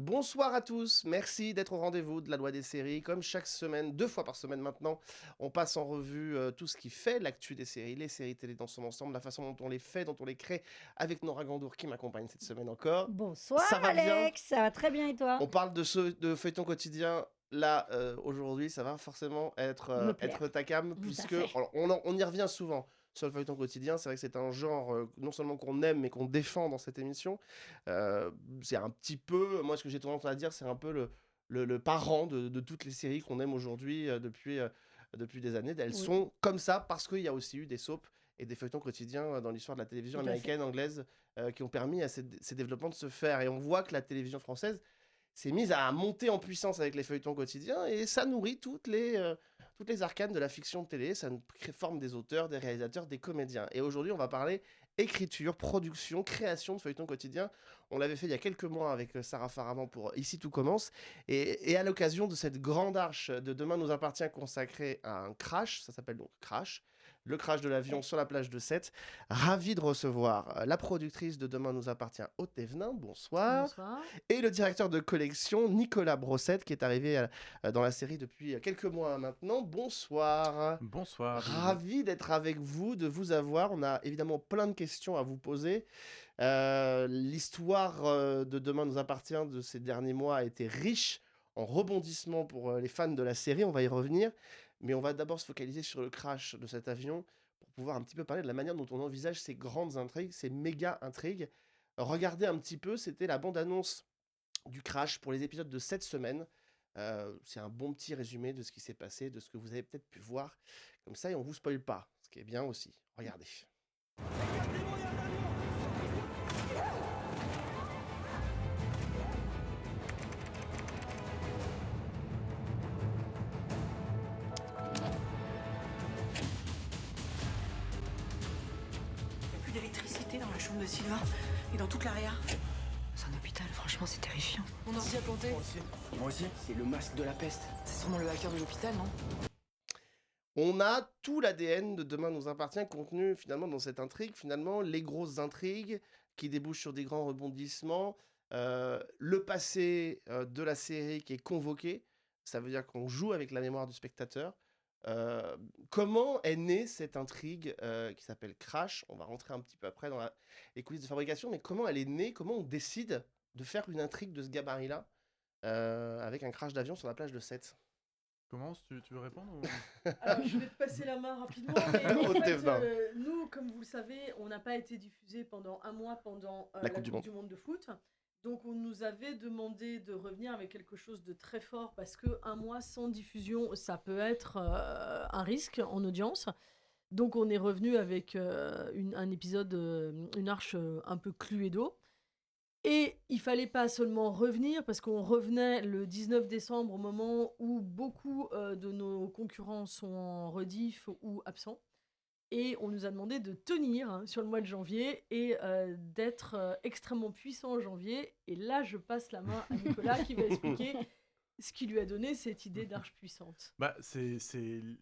Bonsoir à tous, merci d'être au rendez-vous de la loi des séries. Comme chaque semaine, 2 fois par semaine maintenant, on passe en revue tout ce qui fait l'actu des séries, les séries télé dans son ensemble, la façon dont on les fait, dont on les crée, avec Nora Gandour qui m'accompagne cette semaine encore. Bonsoir Ça va bien? Alex, ça va très bien et toi? On parle de feuilleton quotidien. Là, aujourd'hui, ça va forcément être, Me être plaire. ta cam, Tout à puisque fait. alors, on y revient souvent sur le feuilleton quotidien. C'est vrai que c'est un genre non seulement qu'on aime, mais qu'on défend dans cette émission. C'est un petit peu, moi, ce que j'ai tendance à dire, c'est un peu le parent de toutes les séries qu'on aime aujourd'hui depuis des années. Elles Oui, sont comme ça parce qu'il y a aussi eu des soaps et des feuilletons quotidiens dans l'histoire de la télévision tout à fait. américaine, anglaise, qui ont permis à ces développements de se faire. Et on voit que la télévision française s'est mise à monter en puissance avec les feuilletons quotidiens et ça nourrit toutes les arcanes de la fiction de télé. Ça forme des auteurs, des réalisateurs, des comédiens. Et aujourd'hui, on va parler écriture, production, création de feuilletons quotidiens. On l'avait fait il y a quelques mois avec Sarah Faraman pour Ici tout commence. Et à l'occasion de cette grande arche de Demain nous appartient consacrée à un crash, ça s'appelle donc Crash, le crash de l'avion sur la plage de Sète. Ravi de recevoir la productrice de Demain nous appartient, Aude Thévenin. Bonsoir. Bonsoir. Et le directeur de collection, Nicolas Brossette, qui est arrivé dans la série depuis quelques mois maintenant. Bonsoir. Bonsoir à tous les deux. Ravi d'être avec vous, de vous avoir. On a évidemment plein de questions à vous poser. L'histoire de Demain nous appartient de ces derniers mois a été riche en rebondissements pour les fans de la série. On va y revenir. Mais on va d'abord se focaliser sur le crash de cet avion pour pouvoir un petit peu parler de la manière dont on envisage ces grandes intrigues, ces méga intrigues. Regardez un petit peu, c'était la bande-annonce du crash pour les épisodes de cette semaine. C'est un bon petit résumé de ce qui s'est passé, de ce que vous avez peut-être pu voir. Comme ça, et on vous spoile pas, ce qui est bien aussi. Regardez. Il n'y a plus d'électricité dans la chambre de Sylvain et dans toute l'area. C'est un hôpital, franchement, c'est terrifiant. Mon ordi a planté. Moi aussi. C'est le masque de la peste. C'est sûrement le hacker de l'hôpital, non? On a tout l'ADN de Demain nous appartient contenu finalement dans cette intrigue. Finalement, les grosses intrigues qui débouchent sur des grands rebondissements. Le passé de la série qui est convoqué. Ça veut dire qu'on joue avec la mémoire du spectateur. Euh, Comment est née cette intrigue qui s'appelle Crash? On va rentrer un petit peu après dans les coulisses de fabrication, mais comment elle est née? Comment on décide de faire une intrigue de ce gabarit-là avec un crash d'avion sur la plage de Sète? Commence, tu veux répondre Alors, je vais te passer la main rapidement. Mais en Au fait, Thévenin. nous, comme vous le savez, on n'a pas été diffusé pendant un mois pendant La la Coupe du Coupe Monde. du Monde de foot. Donc, on nous avait demandé de revenir avec quelque chose de très fort parce que un mois sans diffusion, ça peut être un risque en audience. Donc, on est revenu avec un épisode, une arche un peu Cluedo. Et il fallait pas seulement revenir, parce qu'on revenait le 19 décembre au moment où beaucoup de nos concurrents sont en rediff ou absents. Et on nous a demandé de tenir sur le mois de janvier et d'être extrêmement puissant en janvier. Et là, je passe la main à Nicolas qui va expliquer ce qui lui a donné cette idée d'arche puissante. Bah,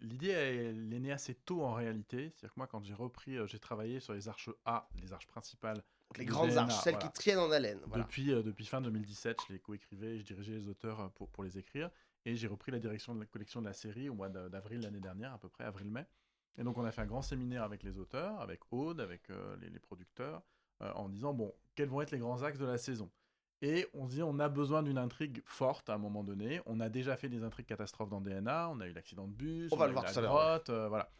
l'idée, elle est née assez tôt en réalité. C'est-à-dire que moi, quand j'ai repris, j'ai travaillé sur les arches A, les arches principales. Donc les du grandes DNA, arches, celles voilà. qui tiennent en haleine. Voilà. Depuis fin 2017, je les coécrivais et je dirigeais les auteurs pour les écrire. Et j'ai repris la direction de la collection de la série au mois d'avril l'année dernière, à peu près, avril-mai. Et donc, on a fait un grand séminaire avec les auteurs, avec Aude, avec les producteurs, en disant, bon, quels vont être les grands axes de la saison? Et on se dit, on a besoin d'une intrigue forte à un moment donné. On a déjà fait des intrigues catastrophes dans DNA, on a eu l'accident de bus, On va a le eu voir la tout à l'heure, grotte, voilà.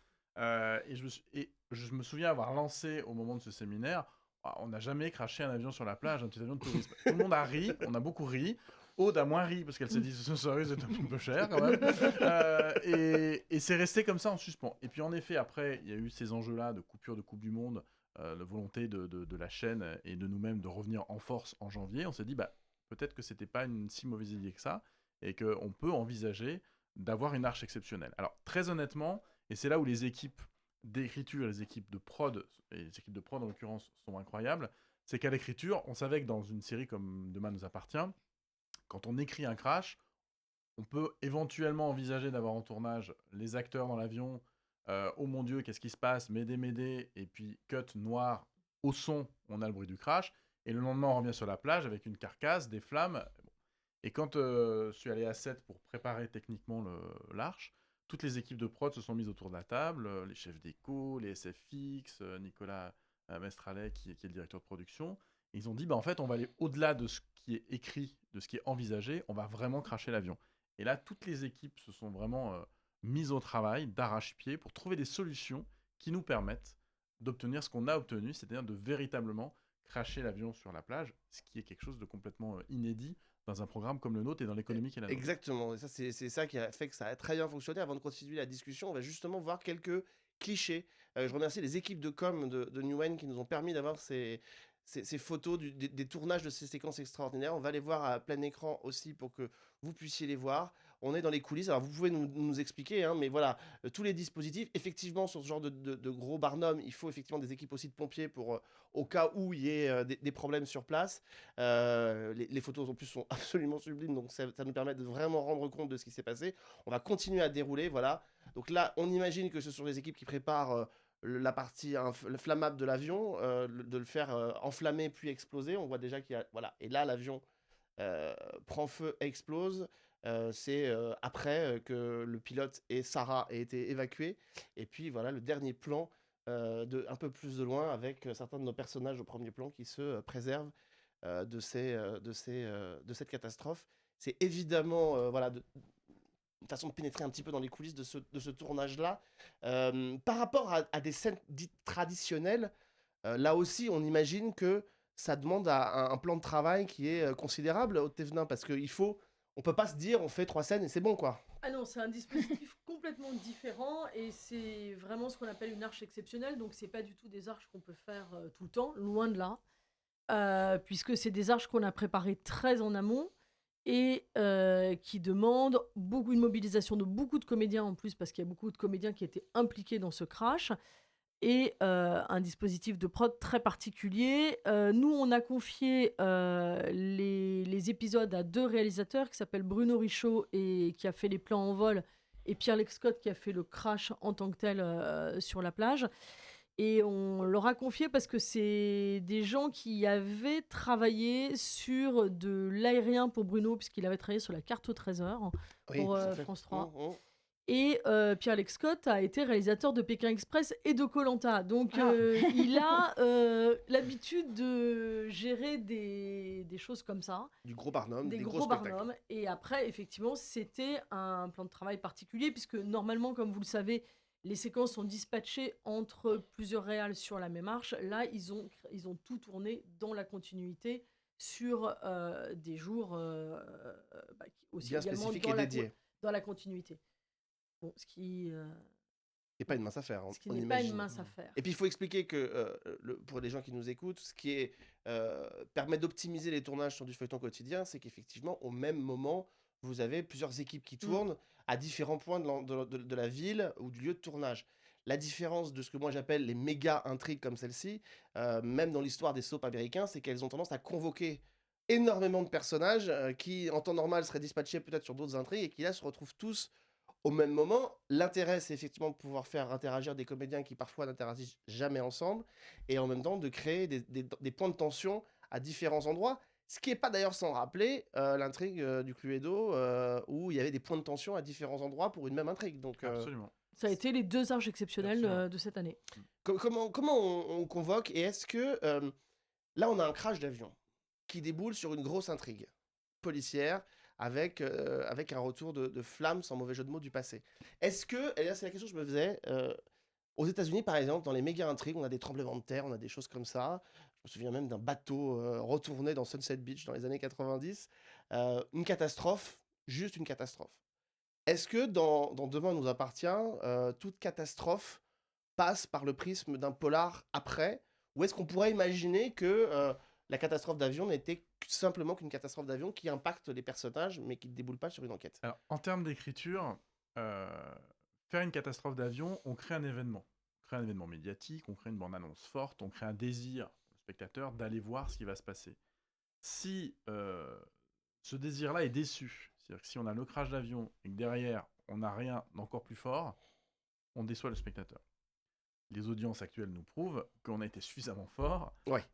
Et je me souviens avoir lancé au moment de ce séminaire, on n'a jamais craché un avion sur la plage, un petit avion de tourisme. Tout le monde a ri, on a beaucoup ri. Aude a moins ri parce qu'elle s'est dit ce risque d'être un peu cher quand même. Et c'est resté comme ça en suspens. Et puis en effet, après, il y a eu ces enjeux-là de coupure de Coupe du Monde, la volonté de la chaîne et de nous-mêmes de revenir en force en janvier. On s'est dit, bah, peut-être que c'était pas une si mauvaise idée que ça et qu'on peut envisager d'avoir une arche exceptionnelle. Alors, très honnêtement, et c'est là où les équipes d'écriture, les équipes de prod, et les équipes de prod en l'occurrence sont incroyables, c'est qu'à l'écriture, on savait que dans une série comme Demain nous appartient, quand on écrit un crash, on peut éventuellement envisager d'avoir en tournage les acteurs dans l'avion, oh mon Dieu, qu'est-ce qui se passe, m'aider, m'aider, et puis cut noir, au son, on a le bruit du crash, et le lendemain on revient sur la plage avec une carcasse, des flammes. Et quand je suis allé à 7 pour préparer techniquement l'arche, toutes les équipes de prod se sont mises autour de la table, les chefs d'éco, les SFX, Nicolas Mestralet qui est le directeur de production. Et ils ont dit, bah, en fait, on va aller au-delà de ce qui est écrit, de ce qui est envisagé, on va vraiment cracher l'avion. Et là, toutes les équipes se sont vraiment mises au travail d'arrache-pied pour trouver des solutions qui nous permettent d'obtenir ce qu'on a obtenu, c'est-à-dire de véritablement cracher l'avion sur la plage, ce qui est quelque chose de complètement inédit dans un programme comme le nôtre et dans l'économie qui est la nôtre. Exactement, et ça, c'est ça qui a fait que ça a très bien fonctionné. Avant de continuer la discussion, on va justement voir quelques clichés. Je remercie les équipes de com de Newen qui nous ont permis d'avoir ces photos des tournages de ces séquences extraordinaires. On va les voir à plein écran aussi pour que vous puissiez les voir. On est dans les coulisses, alors vous pouvez nous expliquer, hein, mais voilà, tous les dispositifs. Effectivement, sur ce genre de gros barnum, il faut effectivement des équipes aussi de pompiers pour, au cas où il y ait des problèmes sur place. Les photos en plus sont absolument sublimes, donc ça nous permet de vraiment rendre compte de ce qui s'est passé. On va continuer à dérouler, voilà. Donc là, on imagine que ce sont les équipes qui préparent la partie flammable de l'avion, de le faire enflammer puis exploser. On voit déjà qu'il y a... Voilà. Et là, l'avion prend feu, explose. C'est après que le pilote et Sarah aient été évacués. Et puis voilà, le dernier plan un peu plus de loin avec certains de nos personnages au premier plan qui se préservent de cette catastrophe. C'est évidemment voilà, une façon de pénétrer un petit peu dans les coulisses de ce tournage-là. Par rapport à des scènes dites traditionnelles, là aussi, on imagine que ça demande un plan de travail qui est considérable au Thévenin, parce qu'il faut... On peut pas se dire, on fait 3 scènes et c'est bon, quoi. Ah non, c'est un dispositif complètement différent et c'est vraiment ce qu'on appelle une arche exceptionnelle. Donc, c'est pas du tout des arches qu'on peut faire tout le temps, loin de là. Puisque c'est des arches qu'on a préparées très en amont et qui demandent une mobilisation de beaucoup de comédiens en plus, parce qu'il y a beaucoup de comédiens qui étaient impliqués dans ce crash, et un dispositif de prod très particulier. Nous, on a confié les épisodes à 2 réalisateurs qui s'appellent Bruno Richaud et qui a fait les plans en vol, et Pierre-Lex Scott qui a fait le crash en tant que tel sur la plage. Et on leur a confié parce que c'est des gens qui avaient travaillé sur de l'aérien pour Bruno, puisqu'il avait travaillé sur la carte au trésor pour France 3. Et Pierre-Lex Scott a été réalisateur de Pékin Express et de Koh-Lanta. Donc il a l'habitude de gérer des choses comme ça. Du gros barnum, des gros gros spectacles. barnums. Et après, effectivement, c'était un plan de travail particulier, puisque normalement, comme vous le savez, les séquences sont dispatchées entre plusieurs réals sur la même arche. Là, ils ont tout tourné dans la continuité sur des jours aussi bien également spécifiques et dédiés. dans la continuité. Bon, ce qui n'est pas une mince affaire. ce qui n'est pas une mince affaire. Et puis il faut expliquer que pour les gens qui nous écoutent, ce qui permet d'optimiser les tournages sur du feuilleton quotidien, c'est qu'effectivement, au même moment, vous avez plusieurs équipes qui tournent à différents points de la ville ou du lieu de tournage. La différence de ce que moi j'appelle les méga intrigues comme celle-ci, même dans l'histoire des soaps américains, c'est qu'elles ont tendance à convoquer énormément de personnages qui, en temps normal, seraient dispatchés peut-être sur d'autres intrigues et qui là se retrouvent tous au même moment. L'intérêt, c'est effectivement de pouvoir faire interagir des comédiens qui parfois n'interagissent jamais ensemble, et en même temps de créer des points de tension à différents endroits. Ce qui n'est pas d'ailleurs sans rappeler l'intrigue du Cluedo, où il y avait des points de tension à différents endroits pour une même intrigue. Donc, Absolument. Ça a été les 2 arches exceptionnelles de cette année. comment on convoque, et est-ce que là on a un crash d'avion qui déboule sur une grosse intrigue policière avec un retour de flamme, sans mauvais jeu de mots, du passé. Est-ce que, et là c'est la question que je me faisais, aux États-Unis par exemple, dans les méga intrigues, on a des tremblements de terre, on a des choses comme ça. Je me souviens même d'un bateau retourné dans Sunset Beach dans les années 90. Une catastrophe, juste une catastrophe. Est-ce que dans Demain nous appartient, toute catastrophe passe par le prisme d'un polar après, ou est-ce qu'on pourrait imaginer que la catastrophe d'avion n'était simplement qu'une catastrophe d'avion qui impacte les personnages, mais qui ne déboule pas sur une enquête? Alors, en termes d'écriture, faire une catastrophe d'avion, on crée un événement. On crée un événement médiatique, on crée une bande-annonce forte, on crée un désir pour le spectateur d'aller voir ce qui va se passer. Si ce désir-là est déçu, c'est-à-dire que si on a le crash d'avion et que derrière, on n'a rien d'encore plus fort, on déçoit le spectateur. Les audiences actuelles nous prouvent qu'on a été suffisamment fort. Ouais.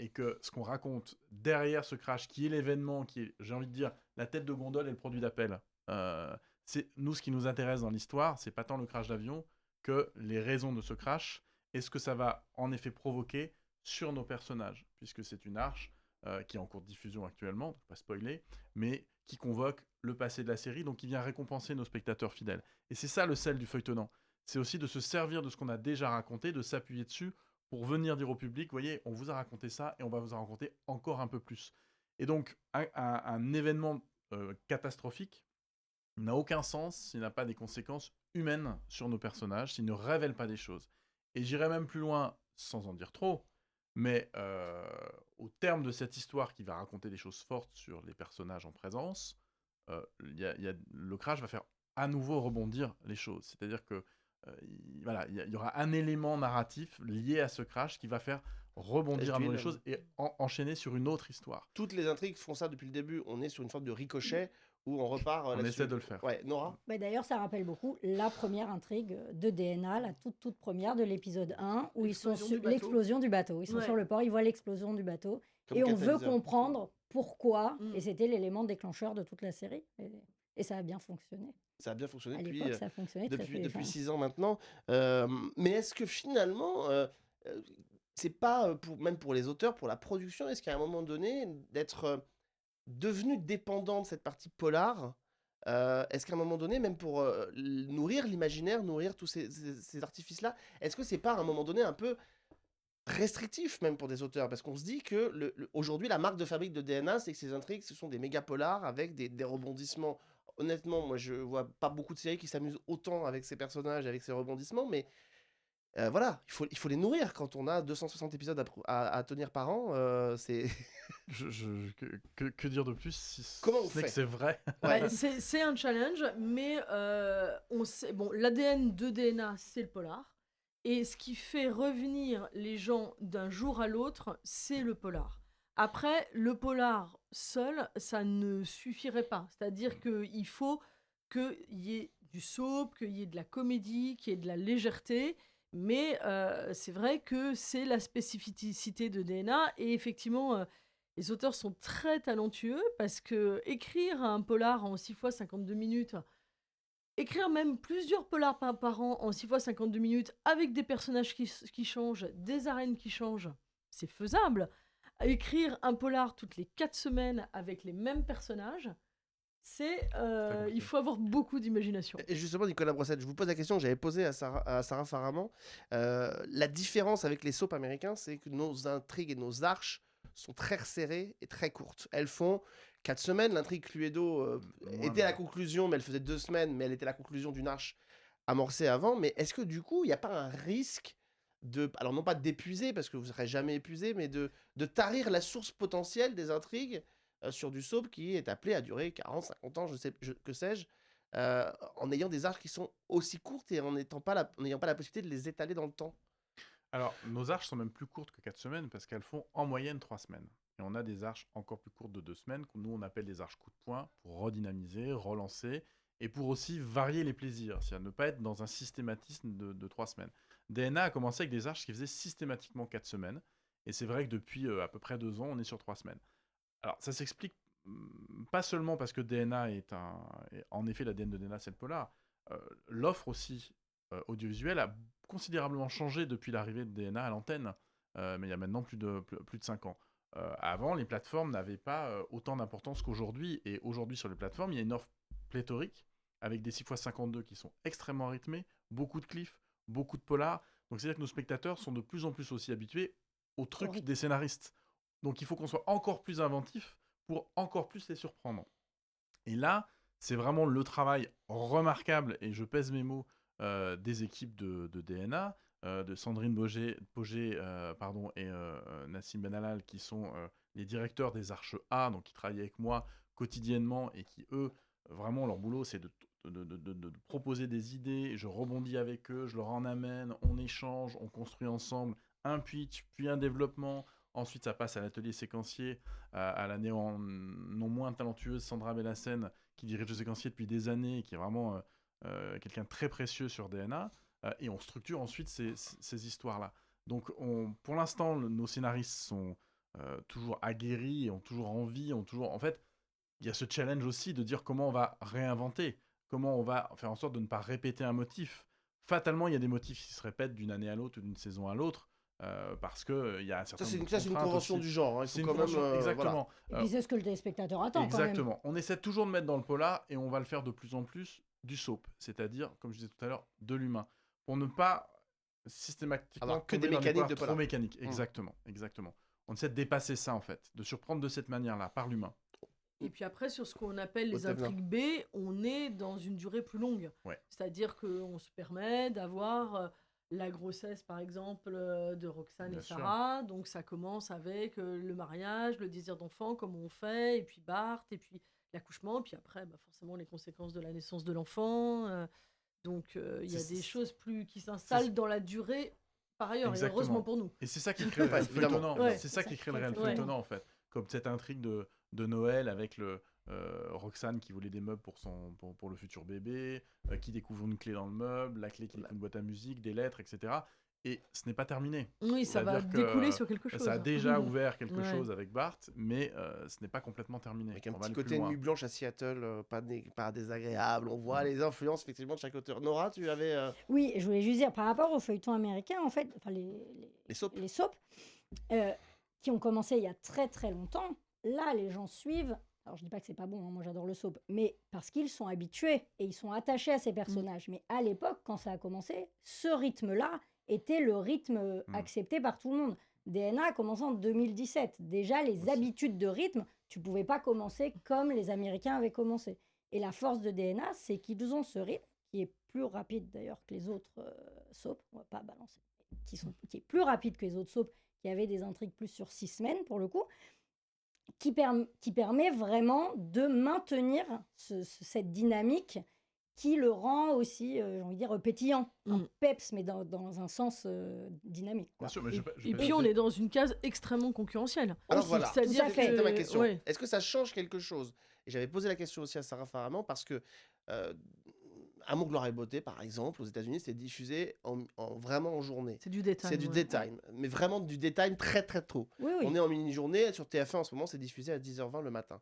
et que ce qu'on raconte derrière ce crash, qui est l'événement, qui est, j'ai envie de dire, la tête de gondole et le produit d'appel. C'est nous, ce qui nous intéresse dans l'histoire, c'est pas tant le crash d'avion que les raisons de ce crash et ce que ça va en effet provoquer sur nos personnages, puisque c'est une arche qui est en cours de diffusion actuellement, donc pas spoiler, mais qui convoque le passé de la série, donc qui vient récompenser nos spectateurs fidèles. Et c'est ça le sel du feuilletonnant. C'est aussi de se servir de ce qu'on a déjà raconté, de s'appuyer dessus pour venir dire au public, voyez, on vous a raconté ça et on va vous en raconter encore un peu plus. Et donc, un événement catastrophique n'a aucun sens s'il n'a pas des conséquences humaines sur nos personnages, s'il ne révèle pas des choses. Et j'irai même plus loin, sans en dire trop, mais au terme de cette histoire qui va raconter des choses fortes sur les personnages en présence, le crash va faire à nouveau rebondir les choses. C'est-à-dire que il y aura un élément narratif lié à ce crash qui va faire rebondir à nouveau les choses et enchaîner sur une autre histoire. Toutes les intrigues font ça depuis le début. On est sur une forme de ricochet où on repart On là-dessus. essaie de le faire. Ouais, Nora. D'ailleurs, ça rappelle beaucoup la première intrigue de DNA, la toute première de l'épisode 1, où ils sont sur l'explosion du bateau. Ils sont sur le port, ils voient l'explosion du bateau. Comme et on veut catalyseur. comprendre pourquoi. Et c'était l'élément déclencheur de toute la série. Et ça a bien fonctionné. Ça a bien fonctionné À depuis, l'époque, ça a fonctionné depuis 6 ans maintenant. Mais est-ce que finalement, c'est pas, même pour les auteurs, pour la production, est-ce qu'à un moment donné, d'être devenu dépendant de cette partie polar, est-ce qu'à un moment donné, même pour nourrir l'imaginaire, nourrir tous ces artifices-là, est-ce que c'est pas à un moment donné un peu restrictif même pour des auteurs? Parce qu'on se dit que aujourd'hui, la marque de fabrique de DNA, c'est que ces intrigues, ce sont des méga polars avec des rebondissements. Honnêtement, moi, je vois pas beaucoup de séries qui s'amusent autant avec ces personnages, avec ces rebondissements, mais voilà, il faut les nourrir quand on a 260 épisodes à tenir par an. C'est Que dire de plus si Comment on ce n'est fait que c'est vrai. Ouais, c'est un challenge, mais on sait, bon, l'ADN de DNA, c'est le polar. Et ce qui fait revenir les gens d'un jour à l'autre, c'est le polar. Après, le polar seul, ça ne suffirait pas. C'est-à-dire qu'il faut qu'il y ait du soap, qu'il y ait de la comédie, qu'il y ait de la légèreté. Mais c'est vrai que c'est la spécificité de DNA. Et effectivement, les auteurs sont très talentueux parce que écrire un polar en 6 fois 52 minutes, écrire même plusieurs polars par an en 6 fois 52 minutes avec des personnages qui changent, des arènes qui changent, c'est faisable. Écrire un polar toutes les 4 semaines avec les mêmes personnages, il faut avoir beaucoup d'imagination. Et justement, Nicolas Brossette, je vous pose la question que j'avais posée à Sarah Faraman. La différence avec les soaps américains, c'est que nos intrigues et nos arches sont très resserrées et très courtes. Elles font 4 semaines. L'intrigue Cluedo était à la conclusion, mais elle faisait 2 semaines, mais elle était la conclusion d'une arche amorcée avant. Mais est-ce que du coup, il n'y a pas un risque alors non pas d'épuiser, parce que vous ne serez jamais épuisé, mais de tarir la source potentielle des intrigues sur du soap qui est appelé à durer 40, 50 ans, que sais-je, en ayant des arches qui sont aussi courtes et en n'ayant pas la possibilité de les étaler dans le temps? Alors, nos arches sont même plus courtes que 4 semaines parce qu'elles font en moyenne 3 semaines. Et on a des arches encore plus courtes de 2 semaines, que nous on appelle des arches coup de poing, pour redynamiser, relancer, et pour aussi varier les plaisirs, c'est-à-dire ne pas être dans un systématisme de 3 semaines. DNA a commencé avec des arches qui faisaient systématiquement 4 semaines, et c'est vrai que depuis à peu près 2 ans, on est sur 3 semaines. Alors, ça s'explique pas seulement parce que DNA en effet, l'ADN de DNA, c'est le polar. L'offre aussi audiovisuelle a considérablement changé depuis l'arrivée de DNA à l'antenne, mais il y a maintenant plus de 5 ans. Avant, les plateformes n'avaient pas autant d'importance qu'aujourd'hui, et aujourd'hui, sur les plateformes, il y a une offre pléthorique, avec des 6x52 qui sont extrêmement rythmés, beaucoup de cliffs, beaucoup de polars. Donc, c'est-à-dire que nos spectateurs sont de plus en plus aussi habitués aux trucs des scénaristes. Donc il faut qu'on soit encore plus inventif pour encore plus les surprendre. Et là, c'est vraiment le travail remarquable, et je pèse mes mots, des équipes de DNA, de Sandrine Pogé et Nassim Benallal, qui sont les directeurs des Arches A, donc qui travaillent avec moi quotidiennement et qui, eux, vraiment, leur boulot, c'est de proposer des idées. Je rebondis avec eux, je leur en amène, on échange, on construit ensemble un pitch, puis un développement. Ensuite, ça passe à l'atelier séquencier, à la non moins talentueuse Sandra Bellassène, qui dirige le séquencier depuis des années, et qui est vraiment quelqu'un de très précieux sur DNA. Et on structure ensuite ces histoires-là. Donc, pour l'instant, nos scénaristes sont toujours aguerris, ont toujours envie, En fait, il y a ce challenge aussi de dire comment on va réinventer, comment on va faire en sorte de ne pas répéter un motif. Fatalement, il y a des motifs qui se répètent d'une année à l'autre ou d'une saison à l'autre, parce qu'il y a un certain nombre de Ça, c'est une contraintes convention aussi. du genre. Hein. Il C'est faut une quand même, convention, voilà. exactement. Et puis c'est ce que le téléspectateur attend quand même. Exactement. On essaie toujours de mettre dans le polar et on va le faire de plus en plus du soap, c'est-à-dire, comme je disais tout à l'heure, de l'humain, pour ne pas systématiquement Avoir que tomber des dans mécaniques polar de trop polar. mécaniques. Exactement, exactement. On essaie de dépasser ça en fait, de surprendre de cette manière-là, par l'humain. Et puis après, sur ce qu'on appelle les Otavien. intrigues B, on est dans une durée plus longue. Ouais. C'est-à-dire qu'on se permet d'avoir la grossesse, par exemple, de Roxane Bien et sûr. Sarah. Donc ça commence avec le mariage, le désir d'enfant, comment on fait, et puis Bart, et puis l'accouchement, et puis après, forcément, les conséquences de la naissance de l'enfant. Donc il y a des choses qui s'installent dans la durée par ailleurs, et Exactement. heureusement pour nous. Et c'est ça qui crée le Ouais, réel évidemment. feuilletonnant. Ouais. C'est ça qui crée le Ouais. réel feuilletonnant en fait. Comme cette intrigue de Noël avec Roxane qui volait des meubles pour le futur bébé, qui découvre une clé dans le meuble, la clé qui découvre une boîte à musique, des lettres, etc. Et ce n'est pas terminé. Oui, ça va C'est-à-dire que, découler sur quelque chose. Ça a déjà ouvert quelque Ouais. chose avec Bart, mais ce n'est pas complètement terminé. Avec un On va petit aller plus côté loin. nuit blanche à Seattle, pas désagréable. On voit les influences effectivement de chaque auteur. Nora, tu avais Oui, je voulais juste dire, par rapport aux feuilletons américains, en fait, enfin les soaps. les soaps, qui ont commencé il y a très très longtemps, là, les gens suivent. Alors, je dis pas que c'est pas bon, hein, moi j'adore le soap, mais parce qu'ils sont habitués et ils sont attachés à ces personnages. Mais à l'époque, quand ça a commencé, ce rythme-là était le rythme accepté par tout le monde. DNA a commencé en 2017. Déjà, les habitudes de rythme, tu pouvais pas commencer comme les Américains avaient commencé. Et la force de DNA, c'est qu'ils ont ce rythme, qui est plus rapide d'ailleurs que les autres soaps, on va pas balancer, qui est plus rapide que les autres soaps, qui avaient des intrigues plus sur 6 semaines pour le coup, qui permet vraiment de maintenir cette dynamique qui le rend aussi, j'ai envie de dire, pétillant, un peps, mais dans un sens dynamique. Bien Quoi. sûr, mais Et puis on est dans une case extrêmement concurrentielle. Alors Aussi, voilà, c'est-à-dire tout à fait. c'était ma que question. ouais. Est-ce que ça change quelque chose? Et j'avais posé la question aussi à Sarah Faraman parce que Amour, gloire et beauté, par exemple, aux États-Unis, c'est diffusé vraiment en journée. C'est du détail. C'est du ouais. daytime, mais vraiment du daytime très très tôt. Oui, oui. On est en mini-journée, sur TF1 en ce moment, c'est diffusé à 10h20 le matin.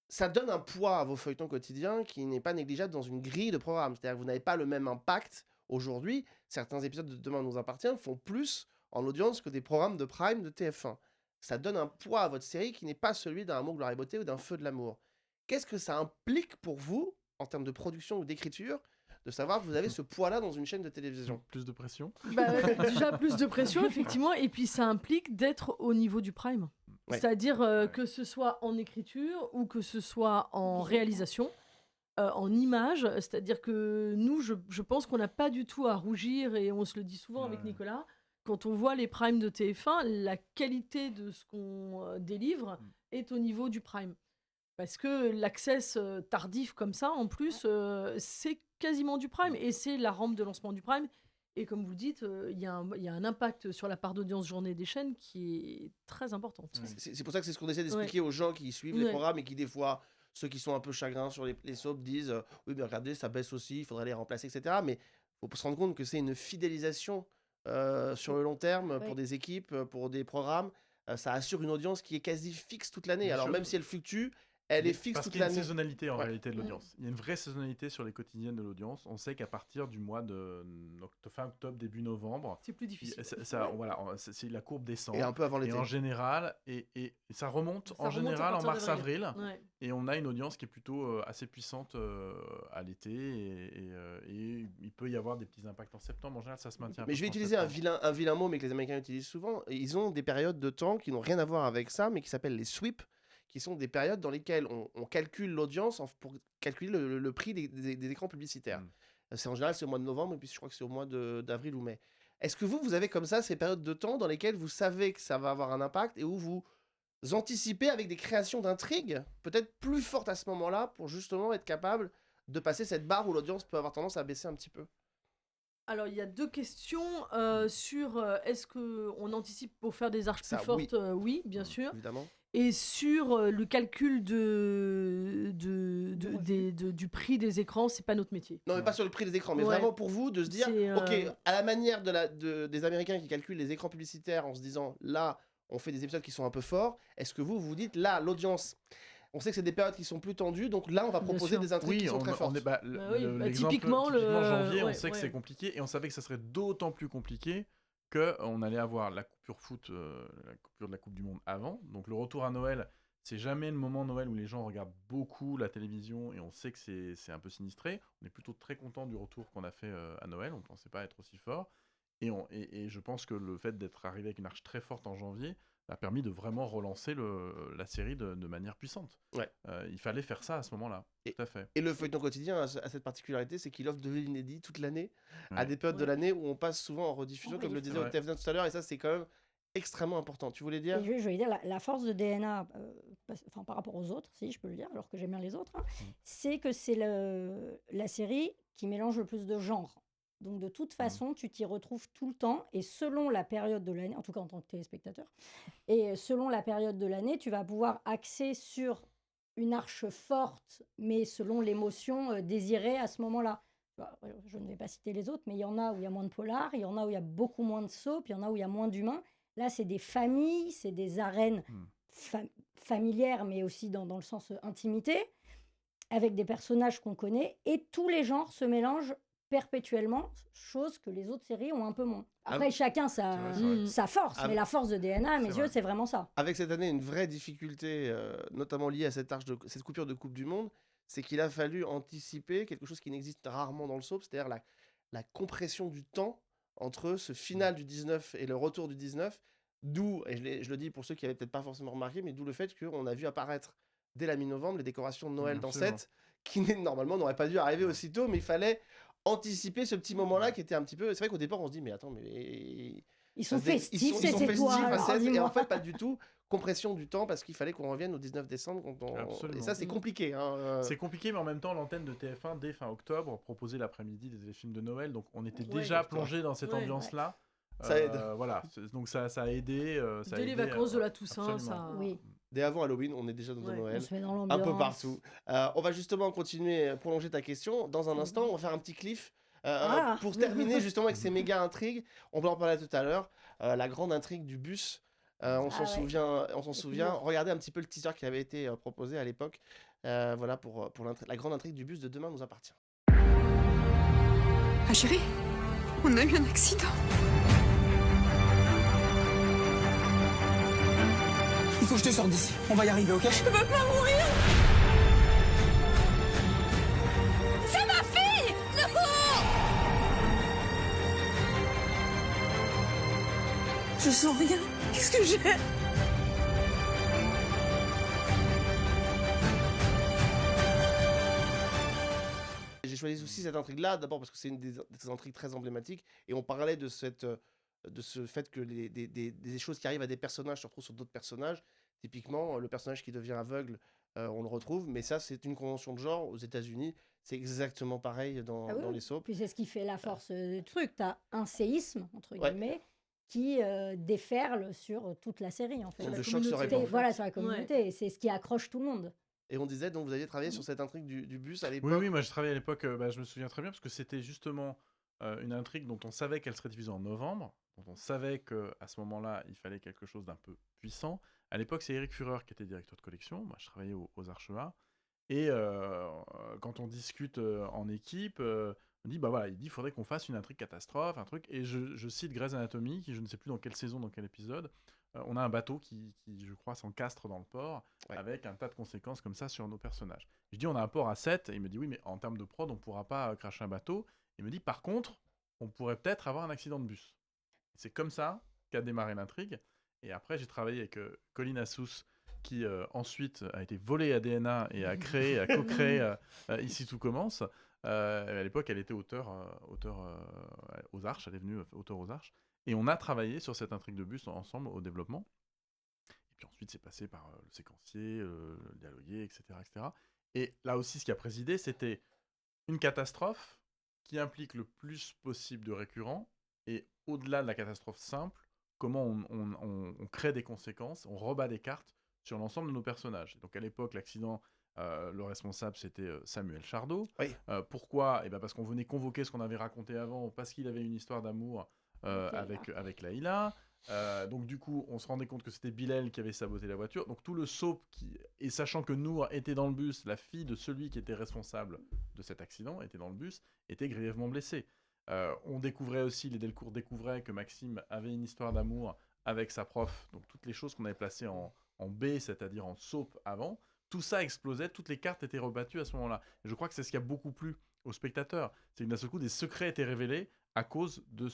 Ça donne un poids à vos feuilletons quotidiens qui n'est pas négligeable dans une grille de programme. C'est-à-dire que vous n'avez pas le même impact aujourd'hui. Certains épisodes de Demain nous appartient font plus en audience que des programmes de prime de TF1. Ça donne un poids à votre série qui n'est pas celui d'un Amour, gloire et beauté ou d'un Feu de l'amour. Qu'est-ce que ça implique pour vous, en termes de production ou d'écriture, de savoir que vous avez ce poids-là dans une chaîne de télévision? Plus de pression. Déjà plus de pression, effectivement, et puis ça implique d'être au niveau du prime. Ouais. C'est-à-dire que ce soit en écriture ou que ce soit en réalisation, en image. C'est-à-dire que nous, je pense qu'on n'a pas du tout à rougir, et on se le dit souvent avec Nicolas. Quand on voit les primes de TF1, la qualité de ce qu'on délivre est au niveau du prime. Parce que l'access tardif comme ça, en plus, c'est quasiment du prime. Et c'est la rampe de lancement du prime. Et comme vous le dites, il y a un impact sur la part d'audience journée des chaînes qui est très importante. C'est pour ça que c'est ce qu'on essaie d'expliquer aux gens qui suivent les programmes et qui, des fois, ceux qui sont un peu chagrins sur les soaps disent oui, mais regardez, ça baisse aussi, il faudrait les remplacer, etc. Mais il faut se rendre compte que c'est une fidélisation sur le long terme pour des équipes, pour des programmes. Ça assure une audience qui est quasi fixe toute l'année. Alors, même si elle fluctue, elle est fixe Parce toute qu'il y a une l'année. saisonnalité en réalité de l'audience. Il y a une vraie saisonnalité sur les quotidiennes de l'audience. On sait qu'à partir du mois de fin octobre, début novembre, c'est plus difficile. Voilà, la courbe descend. Et un peu avant l'été. Et en général, et ça remonte Ça en remonte général à en partir mars-avril. Ouais. Et on a une audience qui est plutôt assez puissante à l'été. Et il peut y avoir des petits impacts en septembre. En général, ça se maintient. Mais je vais utiliser un vilain mot, mais que les Américains utilisent souvent. Ils ont des périodes de temps qui n'ont rien à voir avec ça, mais qui s'appellent les sweeps, qui sont des périodes dans lesquelles on calcule l'audience pour calculer le prix des écrans publicitaires. C'est en général, c'est au mois de novembre, et puis je crois que c'est au mois d'avril ou mai. Est-ce que vous avez comme ça ces périodes de temps dans lesquelles vous savez que ça va avoir un impact et où vous anticipez avec des créations d'intrigues peut-être plus fortes à ce moment-là pour justement être capable de passer cette barre où l'audience peut avoir tendance à baisser un petit peu? Alors, il y a deux questions sur est-ce qu'on anticipe pour faire des arches Ça, plus fortes? Oui, bien sûr. Évidemment. Et sur le calcul du prix des écrans, c'est pas notre métier. Non, mais pas sur le prix des écrans, mais Ouais. vraiment pour vous de se dire, C'est, ok, à la manière des Américains qui calculent les écrans publicitaires en se disant, là, on fait des épisodes qui sont un peu forts. Est-ce que vous dites, là, l'audience, on sait que c'est des périodes qui sont plus tendues, donc là, on va Bien proposer sûr. des intrigues qui sont très fortes. Typiquement, janvier, on ouais, sait que ouais. c'est compliqué et on savait que ça serait d'autant plus compliqué qu'on allait avoir la coupure foot, la coupure de la Coupe du Monde avant. Donc le retour à Noël, c'est jamais le moment Noël où les gens regardent beaucoup la télévision et on sait que c'est un peu sinistré. On est plutôt très content du retour qu'on a fait à Noël, on ne pensait pas être aussi fort. Et je pense que le fait d'être arrivé avec une arche très forte en janvier a permis de vraiment relancer la série de manière puissante. Ouais. Il fallait faire ça à ce moment-là, tout à fait. Et le feuilleton quotidien a cette particularité, c'est qu'il offre de l'inédit toute l'année, à Ouais. des périodes de l'année où on passe souvent en rediffusion, En comme le disait rediffusion. Octavien tout à l'heure, et ça c'est quand même extrêmement important. Tu voulais dire? Et je voulais dire, la force de DNA, par rapport aux autres, si je peux le dire, alors que j'aime bien les autres, hein, c'est que c'est la série qui mélange le plus de genres. Donc de toute façon, tu t'y retrouves tout le temps, et selon la période de l'année, en tout cas en tant que téléspectateur, et selon la période de l'année, tu vas pouvoir axer sur une arche forte, mais selon l'émotion désirée à ce moment-là. Je ne vais pas citer les autres, mais il y en a où il y a moins de polar, il y en a où il y a beaucoup moins de soap, il y en a où il y a moins d'humains. Là, c'est des familles, c'est des arènes familières, mais aussi dans le sens intimité, avec des personnages qu'on connaît, et tous les genres se mélangent perpétuellement, chose que les autres séries ont un peu moins. Après, chacun c'est vrai. sa force, mais la force de DNA, à mes C'est yeux, vrai. c'est vraiment ça. Avec cette année, une vraie difficulté, notamment liée à cette coupure de Coupe du Monde, c'est qu'il a fallu anticiper quelque chose qui n'existe rarement dans le soap, c'est-à-dire la compression du temps entre ce final du 19 et le retour du 19, d'où, et je le dis pour ceux qui n'avaient peut-être pas forcément remarqué, mais d'où le fait qu'on a vu apparaître dès la mi-novembre les décorations de Noël dans Absolument. 7, qui normalement n'auraient pas dû arriver aussitôt, mais il fallait anticiper ce petit moment-là qui était un petit peu... C'est vrai qu'au départ, on se dit, mais attends, mais... Ils sont Ça se dé- festifs, ils sont ces festifs étoiles. à 16, et en dis-moi. fait pas du tout. Compression du temps parce qu'il fallait qu'on revienne au 19 décembre. Absolument. Et ça c'est compliqué. Hein. C'est compliqué, mais en même temps, l'antenne de TF1, dès fin octobre, proposait l'après-midi des films de Noël. Donc, on était Ouais. déjà plongé dans cette Ouais. ambiance-là. Ça aide. Voilà. Donc, ça a aidé. Ça a Dès les aidé, vacances de la Toussaint, absolument. ça. Oui, Dès avant Halloween, on est déjà dans Ouais. un on Noël. se met dans Un l'ambiance. peu partout. On va justement continuer, prolonger ta question. Dans un instant, on va faire un petit cliff. Ah. Pour terminer justement avec ces méga intrigues, on en parlait tout à l'heure, la grande intrigue du bus. On s'en Ah ouais. souvient. toujours. Regardez un petit peu le teaser qui avait été proposé à l'époque. Voilà pour la grande intrigue du bus de Demain nous appartient. Ah chérie, on a eu un accident. Il faut que je te sorte d'ici. On va y arriver, ok? Je peux pas mourir. C'est ma fille. Je sens rien. Qu'est-ce que j'ai? J'ai choisi aussi cette intrigue-là, d'abord parce que c'est une des intrigues très emblématiques, et on parlait de ce fait que des choses qui arrivent à des personnages se retrouvent sur d'autres personnages. Typiquement, le personnage qui devient aveugle, on le retrouve, mais ça, c'est une convention de genre aux États-Unis. C'est exactement pareil dans Ah oui, les soaps. Puis c'est ce qui fait la force du truc. Tu as un séisme, entre Ouais. guillemets, qui déferle sur toute la série, en fait. Le la choc se communauté. répand. Voilà, sur la communauté. Et c'est ce qui accroche tout le monde. Et on disait, donc vous aviez travaillé sur cette intrigue du bus à l'époque. Oui, moi, j'ai travaillé à l'époque, je me souviens très bien, parce que c'était justement une intrigue dont on savait qu'elle serait diffusée en novembre, dont on savait qu'à ce moment-là, il fallait quelque chose d'un peu puissant. À l'époque, c'est Eric Führer qui était directeur de collection. Moi, je travaillais aux Archevas. Et quand on discute en équipe, on dit, il faudrait qu'on fasse une intrigue catastrophe, un truc. Et je cite Grey's Anatomy, qui je ne sais plus dans quelle saison, dans quel épisode. On a un bateau qui, je crois, s'encastre dans le port, avec un tas de conséquences comme ça sur nos personnages. Je dis, on a un port à 7, et il me dit, oui, mais en termes de prod, on ne pourra pas cracher un bateau. Il me dit, par contre, on pourrait peut-être avoir un accident de bus. C'est comme ça qu'a démarré l'intrigue. Et après, j'ai travaillé avec Colin Assous, qui ensuite a été volé à DNA et a co-créé Ici Tout Commence. À l'époque, elle était auteur aux Arches, elle est venue auteur aux Arches. Et on a travaillé sur cette intrigue de bus ensemble au développement. Et puis ensuite, c'est passé par le séquencier, le dialoguer, etc., etc. Et là aussi, ce qui a présidé, c'était une catastrophe qui implique le plus possible de récurrents. Et au-delà de la catastrophe simple, comment on crée des conséquences, on rebat des cartes sur l'ensemble de nos personnages. Donc à l'époque, l'accident, le responsable, c'était Samuel Chardot. Oui. Pourquoi ? Parce qu'on venait convoquer ce qu'on avait raconté avant, parce qu'il avait une histoire d'amour avec Laïla. Donc du coup, on se rendait compte que c'était Bilal qui avait saboté la voiture. Donc tout le soap, et sachant que Nour était dans le bus, la fille de celui qui était responsable de cet accident était dans le bus, était grièvement blessée. On découvrait aussi, les Delcourt découvraient que Maxime avait une histoire d'amour avec sa prof. Donc toutes les choses qu'on avait placées en B, c'est-à-dire en soap avant, tout ça explosait, toutes les cartes étaient rebattues à ce moment-là. Et je crois que c'est ce qui a beaucoup plu aux spectateurs. C'est que d'un seul coup, des secrets étaient révélés à cause de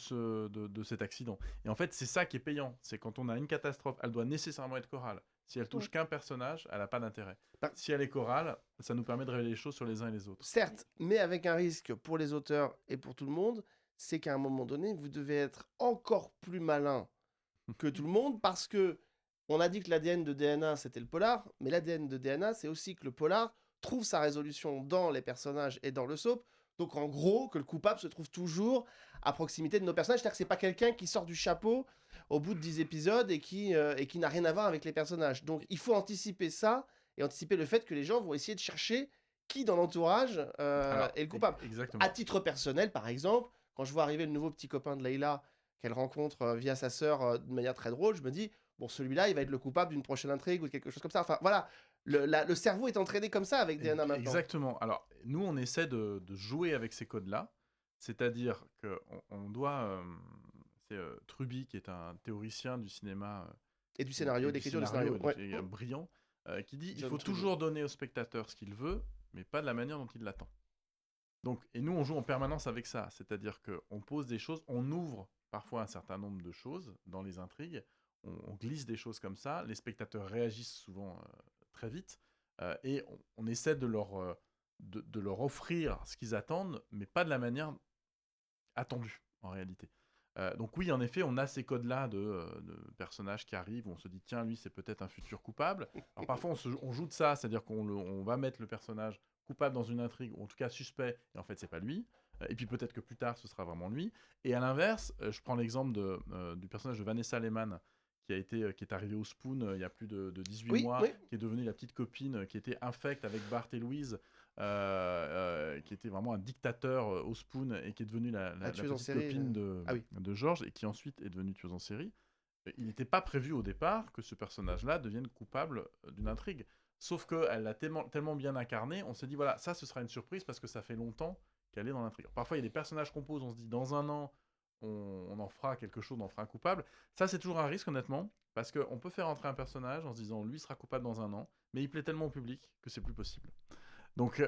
cet accident. Et en fait, c'est ça qui est payant. C'est quand on a une catastrophe, elle doit nécessairement être chorale. Si elle touche qu'un personnage, elle n'a pas d'intérêt. Si elle est chorale, ça nous permet de révéler les choses sur les uns et les autres. Certes, mais avec un risque pour les auteurs et pour tout le monde, c'est qu'à un moment donné, vous devez être encore plus malin que tout le monde parce que on a dit que l'ADN de DNA, c'était le polar, mais l'ADN de DNA, c'est aussi que le polar trouve sa résolution dans les personnages et dans le soap. Donc en gros, que le coupable se trouve toujours à proximité de nos personnages. C'est-à-dire que c'est pas quelqu'un qui sort du chapeau au bout de 10 épisodes et qui n'a rien à voir avec les personnages. Donc il faut anticiper ça et anticiper le fait que les gens vont essayer de chercher qui dans l'entourage est le coupable. Exactement. À titre personnel, par exemple, quand je vois arriver le nouveau petit copain de Leïla qu'elle rencontre via sa sœur de manière très drôle, je me dis, bon, celui-là, il va être le coupable d'une prochaine intrigue ou de quelque chose comme ça. Enfin, voilà, le cerveau est entraîné comme ça avec DNA maintenant. Exactement. Alors, nous, on essaie de jouer avec ces codes-là. C'est-à-dire qu'on doit... c'est Truby, qui est un théoricien du cinéma... et du scénario, d'écriture du scénario. Qui est brillant, qui dit il John faut Truby. toujours donner au spectateur ce qu'il veut, mais pas de la manière dont il l'attend. Donc, et nous, on joue en permanence avec ça. C'est-à-dire qu'on pose des choses, on ouvre parfois un certain nombre de choses dans les intrigues, on glisse des choses comme ça, les spectateurs réagissent souvent très vite, et on essaie de leur offrir ce qu'ils attendent, mais pas de la manière attendue, en réalité. Donc oui, en effet, on a ces codes-là de personnages qui arrivent, où on se dit, tiens, lui, c'est peut-être un futur coupable. Alors parfois, on joue de ça, c'est-à-dire qu'on va mettre le personnage coupable dans une intrigue, ou en tout cas suspect, et en fait, c'est pas lui. Et puis peut-être que plus tard, ce sera vraiment lui. Et à l'inverse, je prends l'exemple du personnage de Vanessa Lehmann, qui est arrivée au Spoon il y a plus de 18 mois, qui est devenue la petite copine, qui était infecte avec Bart et Louise, qui était vraiment un dictateur au Spoon, et qui est devenue la petite copine de George, et qui ensuite est devenue tueuse en série. Il n'était pas prévu au départ que ce personnage-là devienne coupable d'une intrigue. Sauf qu'elle l'a tellement bien incarné, on s'est dit, voilà, ça, ce sera une surprise, parce que ça fait longtemps qu'elle est dans l'intrigue. Parfois, il y a des personnages qu'on pose, on se dit, dans un an, on en fera quelque chose, on en fera un coupable. Ça, c'est toujours un risque, honnêtement, parce qu'on peut faire entrer un personnage en se disant, lui sera coupable dans un an, mais il plaît tellement au public que c'est plus possible. Donc,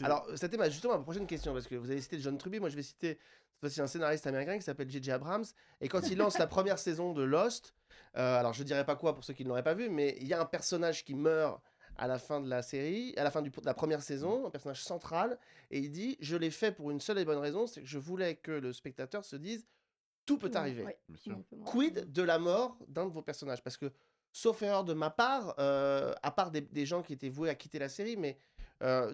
Alors, c'était justement ma prochaine question, parce que vous avez cité John Truby, moi je vais citer cette fois-ci un scénariste américain qui s'appelle J.J. Abrams, et quand il lance la première saison de Lost, alors je dirais pas quoi pour ceux qui ne l'auraient pas vu, mais il y a un personnage qui meurt à la fin de la série, à la fin de la première saison, un personnage central, et il dit, je l'ai fait pour une seule et bonne raison, c'est que je voulais que le spectateur se dise, tout peut arriver. Quid de la mort d'un de vos personnages? Parce que, sauf erreur de ma part, à part des gens qui étaient voués à quitter la série, mais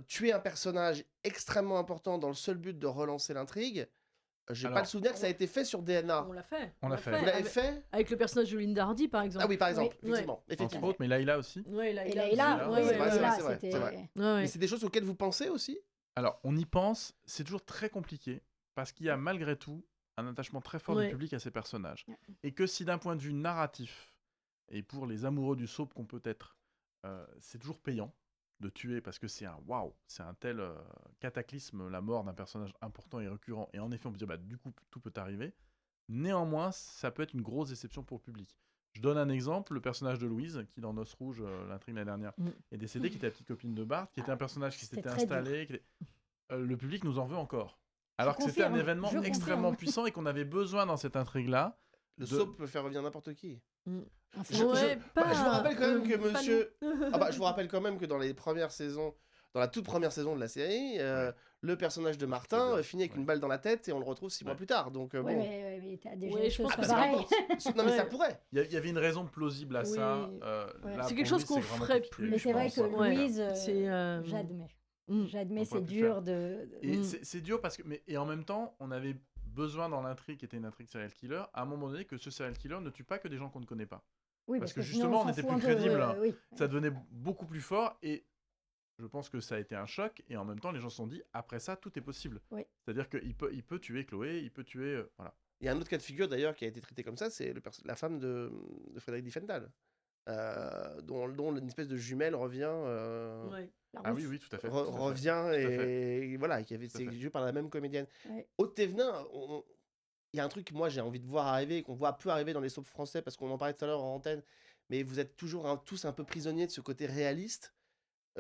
tuer un personnage extrêmement important dans le seul but de relancer l'intrigue, j'ai pas le souvenir que ça a été fait sur DNA. On l'a fait. On l'a fait. Vous l'avez fait? Avec le personnage de Linda Hardy, par exemple. Ah oui, par exemple, Oui. effectivement. Entre autres, mais Laïla aussi. Ouais, Et Leïla, aussi. c'est vrai, c'est vrai, Leïla, c'est vrai, c'était- c'est vrai. Mais c'est des choses auxquelles vous pensez aussi? Alors, on y pense, c'est toujours très compliqué, parce qu'il y a malgré tout un attachement très fort du public à ces personnages. Et que si d'un point de vue narratif, et pour les amoureux du soap qu'on peut être, c'est toujours payant de tuer, parce que c'est un tel cataclysme, la mort d'un personnage important et récurrent, et en effet on peut dire, bah, du coup, tout peut arriver. Néanmoins, ça peut être une grosse déception pour le public. Je donne un exemple, le personnage de Louise, qui dans Noces Rouges, l'intrigue l'année dernière, est décédée, qui était la petite copine de Bart, qui était un personnage qui s'était installé. Le public nous en veut encore. Alors que c'était un événement extrêmement puissant et qu'on avait besoin dans cette intrigue-là. Le soap peut faire revenir n'importe qui. Je vous rappelle quand même que monsieur... je vous rappelle quand même que dans les premières saisons, dans la toute première saison de la série, le personnage de Martin finit avec une balle dans la tête et on le retrouve 6 mois plus tard. Donc bon. mais t'as déjà Ouais, des je choses pense pas que pareilles. Non mais ça pourrait. Il y avait une raison plausible à ça. Là, C'est quelque pour chose lui, qu'on vraiment ferait compliqué, plus. Mais je c'est vrai pense. que Ouais. Louise, C'est, j'admets. J'admets, On c'est pourrait plus dur faire. de... Et c'est dur parce que, et en même temps, on avait besoin dans l'intrigue qui était une intrigue serial killer, à un moment donné, que ce serial killer ne tue pas que des gens qu'on ne connaît pas. Oui, parce que sinon, justement, on s'en était fout plus un peu, crédible. oui. Ça devenait beaucoup plus fort et je pense que ça a été un choc. Et en même temps, les gens se sont dit, après ça, tout est possible. Oui. C'est-à-dire qu'il peut tuer Chloé, il peut tuer. Voilà. Il y a un autre cas de figure d'ailleurs qui a été traité comme ça, c'est la femme de Frédéric Diffenthal, dont une espèce de jumelle revient, Ouais. La Ah oui, rousse. oui, tout à fait. revient et voilà, qui avait Tout à été fait. jouée par la même comédienne. Ouais. Aude Thévenin, il y a un truc que moi j'ai envie de voir arriver, qu'on voit peu arriver dans les soaps français, parce qu'on en parlait tout à l'heure en antenne, mais vous êtes toujours tous un peu prisonniers de ce côté réaliste.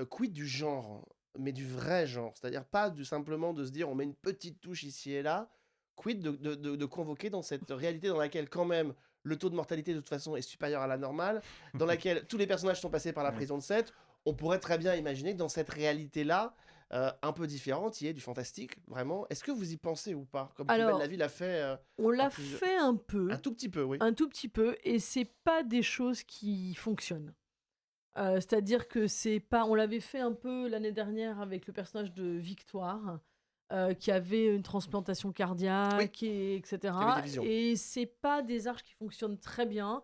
Quid du genre, mais du vrai genre, c'est-à-dire pas simplement de se dire on met une petite touche ici et là, quid de convoquer dans cette réalité dans laquelle quand même le taux de mortalité de toute façon est supérieur à la normale, dans laquelle tous les personnages sont passés par la Ouais. prison de 7, on pourrait très bien imaginer que dans cette réalité-là, un peu différente, il y ait du fantastique, vraiment. Est-ce que vous y pensez ou pas? Comme Plus belle Alors, la vie l'a fait on l'a plusieurs- fait un peu, un tout petit peu, oui. un tout petit peu, et c'est pas des choses qui fonctionnent. C'est-à-dire que c'est pas. On l'avait fait un peu l'année dernière avec le personnage de Victoire, qui avait une transplantation cardiaque, etc. Qui avait des visions. Et c'est pas des arches qui fonctionnent très bien.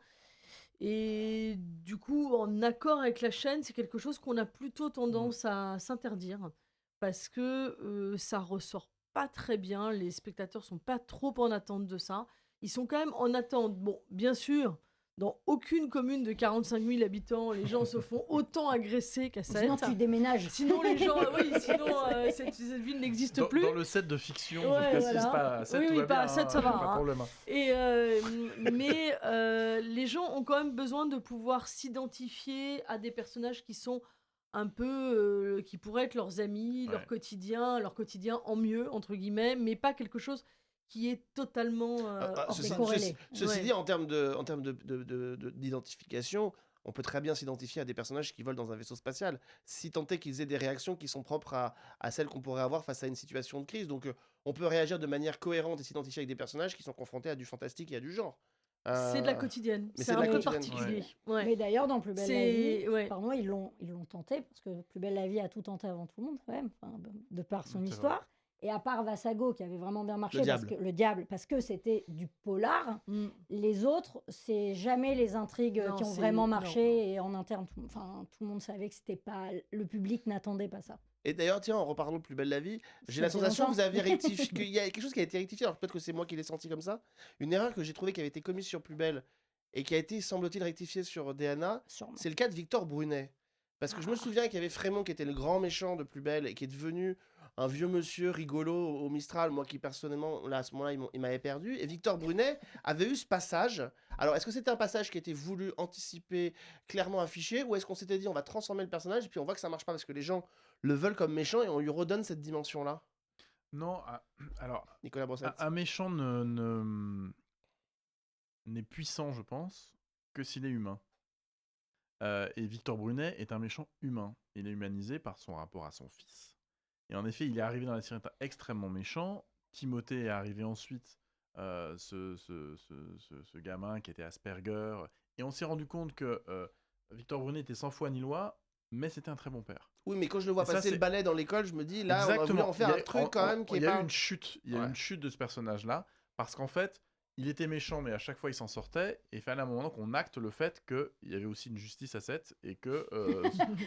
Et du coup, en accord avec la chaîne, c'est quelque chose qu'on a plutôt tendance à s'interdire parce que ça ressort pas très bien. Les spectateurs sont pas trop en attente de ça. Ils sont quand même en attente. Bon, bien sûr, dans aucune commune de 45 000 habitants, les gens se font autant agresser qu'à Sinon, Sète. tu déménages. Sinon, les gens, oui, sinon cette ville n'existe plus. Dans le set de fiction, Ouais, je précise voilà. pas à 7, Oui, tout oui, va pas bien, à 7, ça va, pas de hein. problème. Et mais les gens ont quand même besoin de pouvoir s'identifier à des personnages qui sont un peu qui pourraient être leurs amis, Ouais. leur quotidien en mieux entre guillemets, mais pas quelque chose qui est totalement hors Ceci, décorrélé. ceci Ouais. dit, en termes d'identification, on peut très bien s'identifier à des personnages qui volent dans un vaisseau spatial, si tant est qu'ils aient des réactions qui sont propres à celles qu'on pourrait avoir face à une situation de crise. Donc, on peut réagir de manière cohérente et s'identifier avec des personnages qui sont confrontés à du fantastique et à du genre. C'est de la Euh, quotidienne, mais c'est c'est de un la peu quotidienne. particulier. Ouais. Mais d'ailleurs, dans Plus belle la vie, C'est ouais. pardon, ils l'ont tenté, parce que Plus belle la vie a tout tenté avant tout le monde, quand même, enfin, de par son C'est histoire. Et à part Vassago, qui avait vraiment bien marché, Le Diable. parce que c'était du polar, Mm. les autres, c'est jamais les intrigues Non, qui ont c'est- vraiment non. marché. Et en interne, tout le monde savait que c'était pas. Le public n'attendait pas ça. Et d'ailleurs, tiens, en reparlant de Plus belle la vie, j'ai Ça la fait sensation que longtemps. vous avez rectifié, qu'il y a quelque chose qui a été rectifié, alors peut-être que c'est moi qui l'ai senti comme ça, une erreur que j'ai trouvée qui avait été commise sur Plus belle et qui a été, semble-t-il, rectifiée sur DNA, Sûrement. c'est le cas de Victor Brunet. Parce que je me souviens qu'il y avait Frémont qui était le grand méchant de Plus belle et qui est devenu un vieux monsieur rigolo au Mistral, moi qui personnellement, là, à ce moment-là, il m'avait perdu. Et Victor Brunet avait eu ce passage. Alors, est-ce que c'était un passage qui était voulu, anticipé, clairement affiché, ou est-ce qu'on s'était dit on va transformer le personnage et puis on voit que ça marche pas parce que les gens le veulent comme méchant et on lui redonne cette dimension-là? Non, alors, Nicolas Brossette. un méchant n'est puissant, je pense, que s'il est humain. Et Victor Brunet est un méchant humain. Il est humanisé par son rapport à son fils. Et en effet, il est arrivé dans la série extrêmement méchant. Timothée est arrivé ensuite, ce gamin qui était Asperger. Et on s'est rendu compte que Victor Brunet était sans foi ni loi, mais c'était un très bon père. Oui, mais quand je le vois Et ça, passer le c'est- balai dans l'école, je me dis là, on a voulu en faire Il y a- un truc quand même qui il est y a pas. eu une chute. Il y a eu Ouais. une chute de ce personnage-là parce qu'en fait, il était méchant, mais à chaque fois il s'en sortait. Et il fallait à un moment qu'on acte le fait qu'il y avait aussi une justice à 7 et que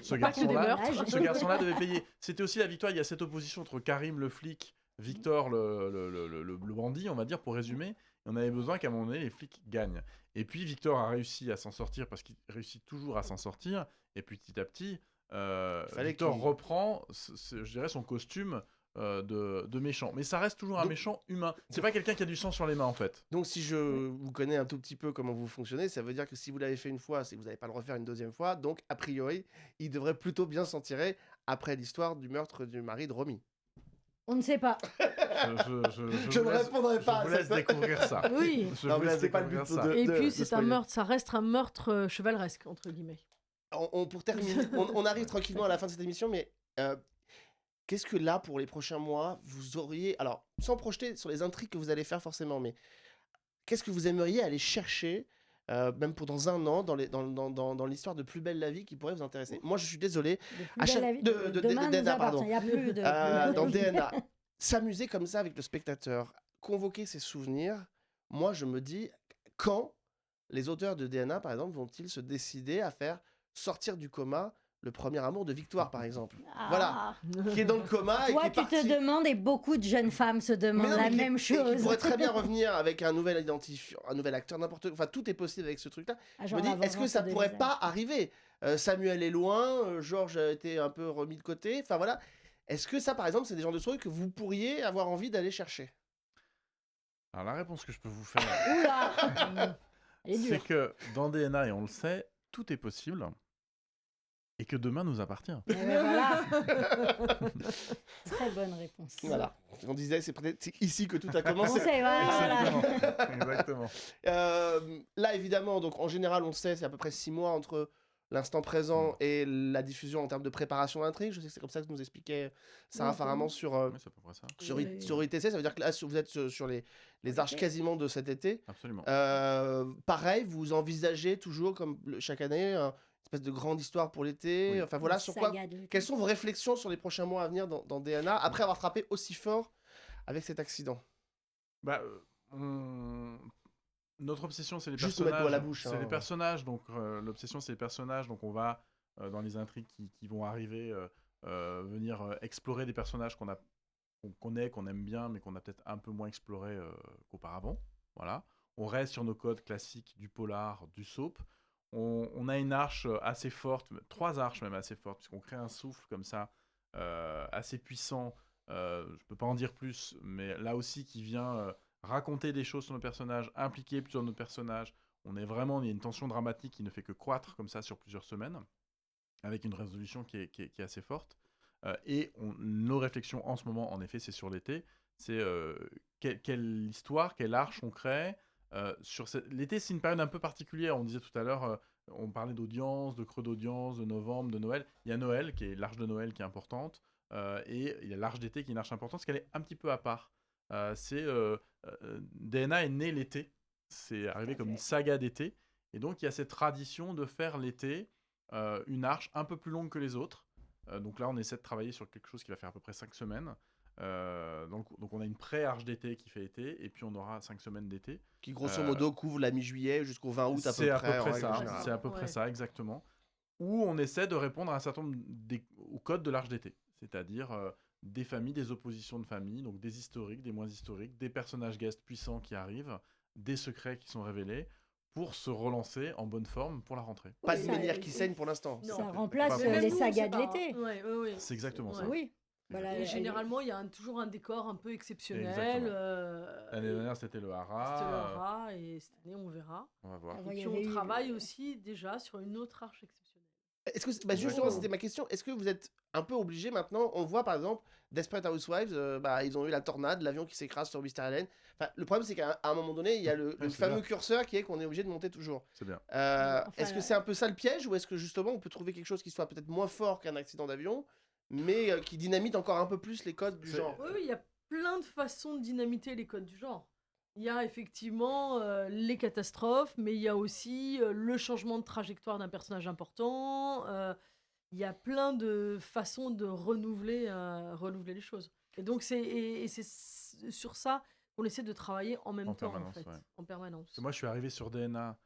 ce Pas que des garçon-là, meurtres. ce garçon-là devait payer. C'était aussi la victoire. Il y a cette opposition entre Karim le flic, Victor le bandit, on va dire pour résumer. Et on avait besoin qu'à un moment donné les flics gagnent. Et puis Victor a réussi à s'en sortir parce qu'il réussit toujours à s'en sortir. Et puis petit à petit, Fallait Victor qu'il- reprend, je dirais, son costume de méchant. Mais ça reste toujours un Donc- méchant humain. C'est pas quelqu'un qui a du sang sur les mains en fait. Donc, si je vous connais un tout petit peu comment vous fonctionnez, ça veut dire que si vous l'avez fait une fois, c'est que vous n'allez pas le refaire une deuxième fois. Donc, a priori, il devrait plutôt bien s'en tirer après l'histoire du meurtre du mari de Romy. On ne sait pas. Je ne répondrai pas à Je vous laisse cette- découvrir ça. Oui. Je Non, vous mais là, laisse c'est pas le découvrir but ça. de- Et puis c'est un spoiler. meurtre, ça reste un meurtre chevaleresque entre guillemets. Pour terminer, on arrive tranquillement à la fin de cette émission, mais qu'est-ce que là, pour les prochains mois, vous auriez... Alors, sans projeter sur les intrigues que vous allez faire forcément, mais qu'est-ce que vous aimeriez aller chercher, même pour dans un an, dans l'histoire de Plus belle la vie qui pourrait vous intéresser? Moi, je suis désolé, De Plus À belle chaque- la vie. de Demain nous DNA, appartient. pardon. Il n'y a plus de. Plus belle dans la vie. DNA, s'amuser comme ça avec le spectateur, convoquer ses souvenirs, moi, je me dis, quand les auteurs de DNA, par exemple, vont-ils se décider à faire sortir du coma le premier amour de Victoire, par exemple. Ah. Voilà. Qui est dans le coma et Toi, qui est tu te parti. demandes, et beaucoup de jeunes femmes se Mais demandent non, la mais qui- même et qui chose. pourrait très bien revenir avec un nouvel identifiant, un nouvel acteur, n'importe quoi. Enfin, tout est possible avec ce truc-là. Ah, Je genre me dis, la est-ce que vengeance ça de pourrait visage. pas arriver Samuel est loin, Georges a été un peu remis de côté. Enfin voilà. Est-ce que ça, par exemple, c'est des genres de trucs que vous pourriez avoir envie d'aller chercher? Alors, la réponse que je peux vous faire, Oula Elle est c'est dure. que dans DNA, et on le sait, tout est possible. Et que demain nous appartient. Eh ben voilà. Très bonne réponse. Voilà. On disait, c'est peut-être ici que tout a commencé. Commencez, voilà. Exactement. Là, évidemment, donc en général, on le sait, c'est à peu près 6 mois entre l'instant présent et la diffusion en termes de préparation d'intrigue. Je sais que c'est comme ça que nous expliquait Sarah Oui, Faraman sur, Oui, c'est à peu près ça. sur ITC. Ça veut dire que là, vous êtes sur les arches quasiment de cet été. Absolument. Pareil, vous envisagez toujours, comme chaque année, une espèce de grande histoire pour l'été. Oui. Enfin voilà, Une sur quoi. saga de l'été. Quelles sont vos réflexions sur les prochains mois à venir dans DNA après avoir frappé aussi fort avec cet accident? Bah, notre obsession, c'est les Juste nous personnages. mettre l'eau à la bouche, C'est hein. les personnages, donc l'obsession, c'est les personnages. Donc on va, dans les intrigues qui vont arriver, venir explorer des personnages qu'on connaît, qu'on aime bien, mais qu'on a peut-être un peu moins exploré qu'auparavant. Voilà. On reste sur nos codes classiques du polar, du soap. On a une arche assez forte, 3 arches même assez fortes, puisqu'on crée un souffle comme ça, assez puissant. Je peux pas en dire plus, mais là aussi qui vient raconter des choses sur nos personnages, impliquer plusieurs de nos personnages. Il y a une tension dramatique qui ne fait que croître comme ça sur plusieurs semaines, avec une résolution qui est assez forte. Nos réflexions en ce moment, en effet, c'est sur l'été. C'est quelle histoire, quelle arche on crée. L'été, c'est une période un peu particulière. On disait tout à l'heure, on parlait d'audience, de creux d'audience, de novembre, de Noël. Il y a Noël, qui est l'arche de Noël qui est importante. Et il y a l'arche d'été qui est une arche importante, parce qu'elle est un petit peu à part. DNA est né l'été. C'est arrivé comme une saga d'été. Et donc, il y a cette tradition de faire l'été une arche un peu plus longue que les autres. Donc là, on essaie de travailler sur quelque chose qui va faire à peu près 5 semaines. Donc on a une pré-arche d'été qui fait été, et puis on aura 5 semaines d'été. Qui grosso modo couvre la mi-juillet jusqu'au 20 août à peu C'est à près. peu en près règle ça. générale. C'est à peu près ça, exactement. Où on essaie de répondre à un certain nombre au code de l'arche d'été. C'est-à-dire des familles, des oppositions de familles, donc des historiques, des moins historiques, des personnages guests puissants qui arrivent, des secrets qui sont révélés, pour se relancer en bonne forme pour la rentrée. Pas Oui, de ça- manière qui saigne pour l'instant. Non. Ça Pas remplace pour Mais même les nous, on sagas sait de pas, hein. l'été. Ouais. C'est exactement ça. Oui. Voilà, Et généralement, il y a toujours un décor un peu exceptionnel. L'année dernière, c'était le Hara. C'était le Hara, et cette année, on verra. On va voir. Avant, Et il y puis, avait on eu travaille aussi déjà sur une autre arche exceptionnelle. Est-ce que justement, c'était ma question. Est-ce que vous êtes un peu obligé maintenant? On voit par exemple Desperate Housewives, ils ont eu la tornade, l'avion qui s'écrase sur Mr. Allen. Enfin, le problème, c'est qu'à un moment donné, il y a le c'est fameux bien. curseur qui est qu'on est obligé de monter toujours. C'est bien. Enfin, Est-ce que c'est un peu ça le piège, ou est-ce que justement on peut trouver quelque chose qui soit peut-être moins fort qu'un accident d'avion, mais qui dynamite encore un peu plus les codes du genre? Oui, il y a plein de façons de dynamiter les codes du genre. Il y a effectivement les catastrophes, mais il y a aussi le changement de trajectoire d'un personnage important. Il y a plein de façons de renouveler les choses. Et donc, c'est sur ça qu'on essaie de travailler en même En temps, permanence, en fait. ouais. En permanence. Parce que moi, je suis arrivé sur DNA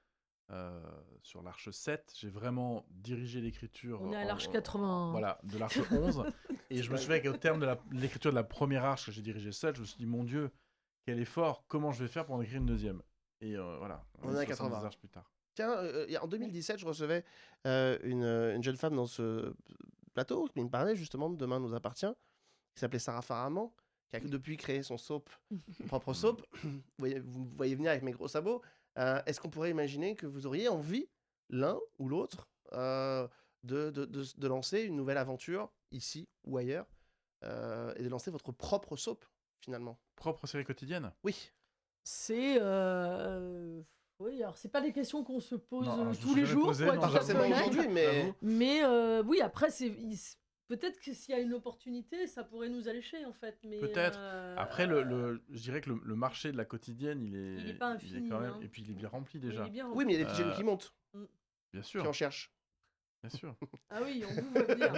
sur l'arche 7. J'ai vraiment dirigé l'écriture. On est à l'arche 80. Voilà, de l'arche 11. Et je me souviens qu'au terme de l'écriture de la première arche que j'ai dirigée seul, je me suis dit, mon Dieu, quel effort, comment je vais faire pour en écrire une deuxième? Et voilà, On est à 70 80. arches plus tard. Tiens, en 2017, je recevais une jeune femme dans ce plateau qui me parlait justement de Demain nous appartient, qui s'appelait Sarah Faraman, qui a depuis créé son soap, son propre soap. Vous me voyez venir avec mes gros sabots. Est-ce qu'on pourrait imaginer que vous auriez envie, l'un ou l'autre, de lancer une nouvelle aventure, ici ou ailleurs, et de lancer votre propre soap, finalement? Propre série quotidienne? Oui. C'est... Oui, alors c'est pas des questions qu'on se pose Non, je me suis tous les jamais jours, posé, pour être non, tout à Pas fait forcément honnête. aujourd'hui, mais... J'avoue. Mais oui, après, peut-être que s'il y a une opportunité, ça pourrait nous allécher, en fait. Mais, Peut-être. Après, je dirais que le marché de la quotidienne, il est pas infini, quand même, hein. et puis il est bien rempli il déjà. est bien Oui, mais il y a des petits Euh, jeunes qui montent, Bien qui sûr. en cherchent. Bien sûr. Ah oui, on vous voit venir.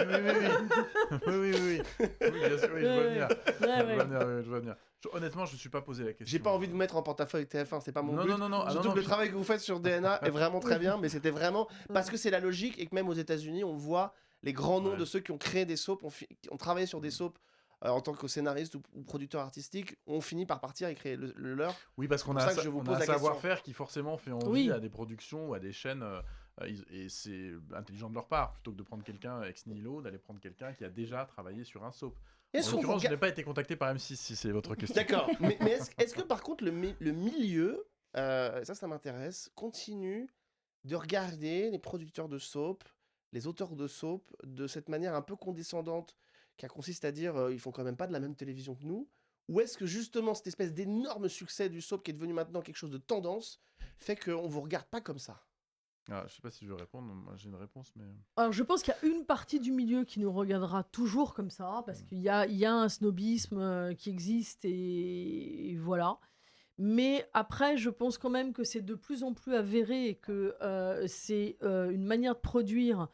Oui, bien sûr, oui, je vois Ouais, venir. ouais, Je vois ouais. venir, je vois venir. Honnêtement, je me suis pas posé la question. J'ai pas envie de vous mettre en porte-à-faux avec TF1, c'est pas mon Non, but. non, non, non. Ah, Surtout non, que le non, travail que vous faites sur DNA est vraiment très bien, mais c'était vraiment parce que c'est la logique et que même aux États-Unis, on voit les grands noms Ouais. de ceux qui ont créé des soaps, qui ont travaillé sur des soaps en tant que scénariste ou producteur artistique, ont fini par partir et créer le leur. Oui, parce qu'on pour a, ça que je vous on pose a un la question. savoir-faire qui forcément fait envie Oui. à des productions ou à des chaînes. Et c'est intelligent de leur part, plutôt que de prendre quelqu'un ex nihilo, d'aller prendre quelqu'un qui a déjà travaillé sur un soap. Est-ce En qu'on l'occurrence, je regarde- n'ai pas été contacté par M6 si c'est votre question. D'accord, mais est-ce que par contre le milieu, ça m'intéresse, continue de regarder les producteurs de soap, les auteurs de soap, de cette manière un peu condescendante, qui consiste à dire ils font quand même pas de la même télévision que nous, ou est-ce que justement cette espèce d'énorme succès du soap qui est devenu maintenant quelque chose de tendance fait qu'on vous regarde pas comme ça? Ah, je sais pas si je veux répondre, moi j'ai une réponse, mais. Alors, je pense qu'il y a une partie du milieu qui nous regardera toujours comme ça, parce qu'il y a un snobisme qui existe, et voilà. Mais après, je pense quand même que c'est de plus en plus avéré et que c'est une manière de produire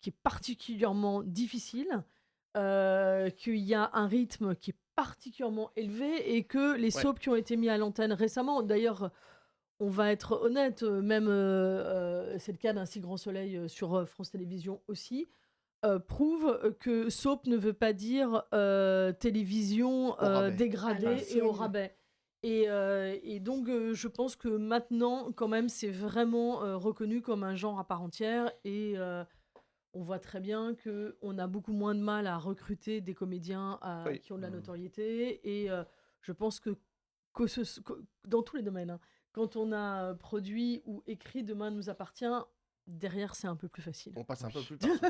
qui est particulièrement difficile, qu'il y a un rythme qui est particulièrement élevé et que les soaps qui ont été mis à l'antenne récemment, d'ailleurs, on va être honnête, même c'est le cas d'Un si grand soleil sur France Télévisions aussi, prouve que soap ne veut pas dire télévision rabais. dégradée et au l'ancienne. rabais. Et donc, je pense que maintenant, quand même, c'est vraiment reconnu comme un genre à part entière. Et on voit très bien qu'on a beaucoup moins de mal à recruter des comédiens Oui. qui ont de la notoriété. Et je pense que dans tous les domaines, hein, quand on a produit ou écrit Demain nous appartient, derrière, c'est un peu plus facile. On passe un peu plus partout.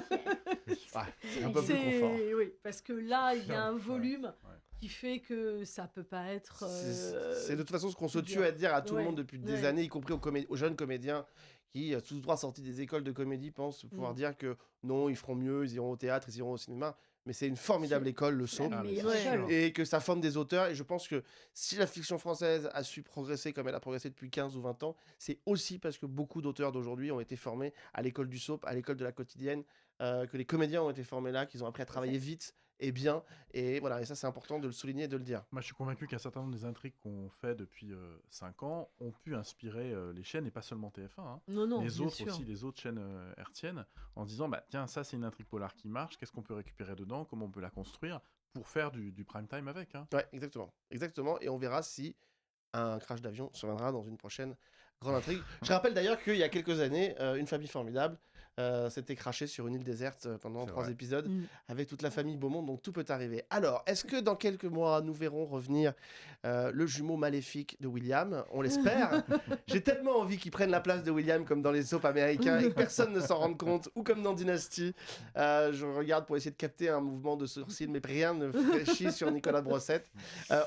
C'est un peu plus confort. Oui, parce que là, il y a un Ouais, volume ouais. qui fait que ça peut pas être. C'est de toute façon ce qu'on se plus tue dur. à dire à tout le Ouais, monde depuis des ouais. années, y compris aux jeunes comédiens qui, tous droit sortis des écoles de comédie, pensent pouvoir dire que non, ils feront mieux, ils iront au théâtre, ils iront au cinéma. Mais c'est une formidable école, le soap. Ah, mais meilleure c'est école. sûr. Et que ça forme des auteurs. Et je pense que si la fiction française a su progresser comme elle a progressé depuis 15 ou 20 ans, c'est aussi parce que beaucoup d'auteurs d'aujourd'hui ont été formés à l'école du soap, à l'école de la quotidienne, que les comédiens ont été formés là, qu'ils ont appris à travailler vite et bien. Et voilà, et ça c'est important de le souligner et de le dire. Moi, je suis convaincu qu'un certain nombre des intrigues qu'on fait depuis 5 ans ont pu inspirer les chaînes, et pas seulement TF1, hein, Non, non, les bien autres sûr. aussi, les autres chaînes hertziennes, en disant, bah, tiens, ça c'est une intrigue polar qui marche, qu'est-ce qu'on peut récupérer dedans, comment on peut la construire pour faire du prime time avec. Hein. Ouais, exactement. Exactement. Et on verra si un crash d'avion surviendra dans une prochaine grande intrigue. Je rappelle d'ailleurs qu'il y a quelques années, Une famille formidable s'était crashée sur une île déserte pendant C'est 3 vrai. épisodes Mm. avec toute la famille Beaumont, donc tout peut arriver. Alors, est-ce que dans quelques mois, nous verrons revenir le jumeau maléfique de William? On l'espère. J'ai tellement envie qu'il prenne la place de William comme dans les soaps américains et que personne ne s'en rende compte, ou comme dans Dynasty. Je regarde pour essayer de capter un mouvement de sourcil, mais rien ne fraîchit sur Nicolas Brossette.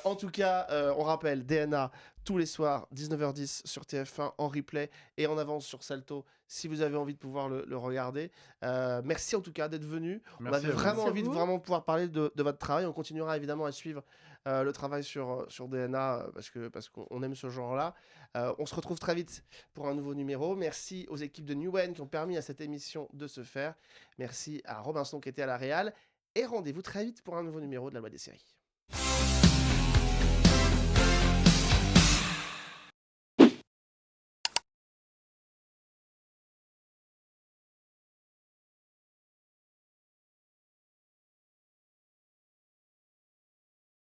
En tout cas, on rappelle, DNA, tous les soirs, 19h10 sur TF1 en replay et en avance sur Salto si vous avez envie de pouvoir le regarder. Merci en tout cas d'être venu. On Merci avait à vous. vraiment Merci à envie de vous. vraiment pouvoir parler de votre travail. On continuera évidemment à suivre le travail sur DNA parce qu'on aime ce genre-là. On se retrouve très vite pour un nouveau numéro. Merci aux équipes de Newen qui ont permis à cette émission de se faire. Merci à Robinson qui était à la réal. Et rendez-vous très vite pour un nouveau numéro de La Loi des séries.